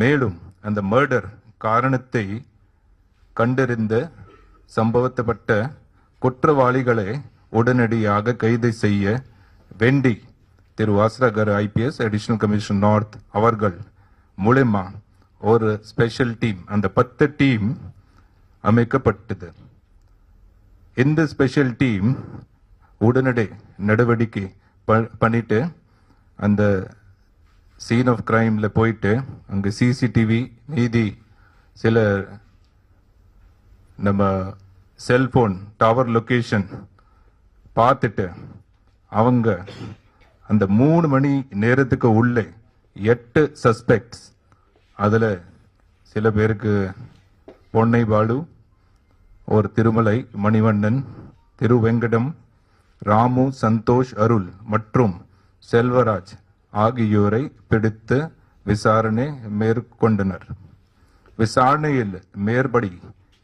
மேலும் அந்த மர்டர் காரணத்தை கண்டறிந்த சம்பவத்தப்பட்ட குற்றவாளிகளை உடனடியாக கைது செய்ய வேண்டி திரு வாசராகர் ஐபிஎஸ் அடிஷனல் கமிஷனர் நார்த் அவர்கள் மூலமா ஒரு ஸ்பெஷல் டீம், அந்த 10 டீம் அமைக்கப்பட்டது. இந்த ஸ்பெஷல் டீம் உடனடி நடவடிக்கை பண்ணிட்டு அந்த சீன் ஆஃப் கிரைம்ல போயிட்டு அங்கே சிசிடிவி மீதி சில நம்ம செல்போன் டவர் லொகேஷன் பார்த்துட்டு அவங்க அந்த 3 மணி நேரத்துக்கு உள்ளே 8 சஸ்பெக்ட்ஸ், அதில் சில பேருக்கு பொன்னை பாலு, ஒரு திருமலை மணிவண்ணன், திருவெங்கடம், ராமு, சந்தோஷ், அருள் மற்றும் செல்வராஜ் ஆகியோரை பிடித்து விசாரணை மேற்கொண்டனர். விசாரணையில் மேற்படி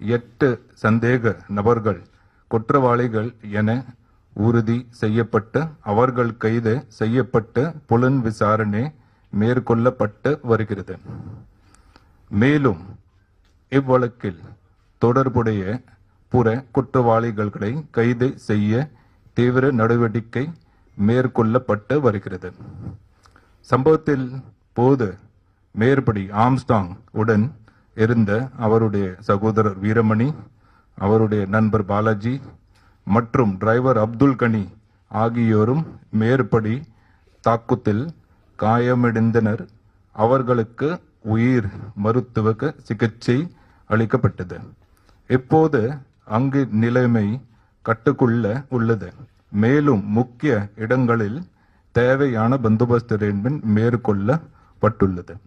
8 சந்தேக நபர்கள் குற்றவாளிகள் என உறுதி செய்யப்பட்டு அவர்கள் கைது செய்யப்பட்டு புலன் விசாரணை மேற்கொள்ளப்பட்டு வருகிறது. மேலும் இவ்வழக்கில் தொடர்புடைய புற குற்றவாளிகளை கைது செய்ய தீவிர நடவடிக்கை மேற்கொள்ளப்பட்டு வருகிறது. சம்பவத்தில் போது மேற்படி ஆம்ஸ்டாங் உடன் இருந்த அவருடைய சகோதரர் வீரமணி, அவருடைய நண்பர் பாலாஜி மற்றும் டிரைவர் அப்துல் கனி ஆகியோரும் மேற்படி தாக்குதல் காயமடைந்தனர். அவர்களுக்கு உயிர் மருத்துவ சிகிச்சை அளிக்கப்பட்டது. இப்போது அங்கு நிலைமை கட்டுக்குள்ள உள்ளது. மேலும் முக்கிய இடங்களில் தேவையான பந்தோபஸ்து அரேஞ்ச்மெண்ட் மேற்கொள்ளப்பட்டுள்ளது.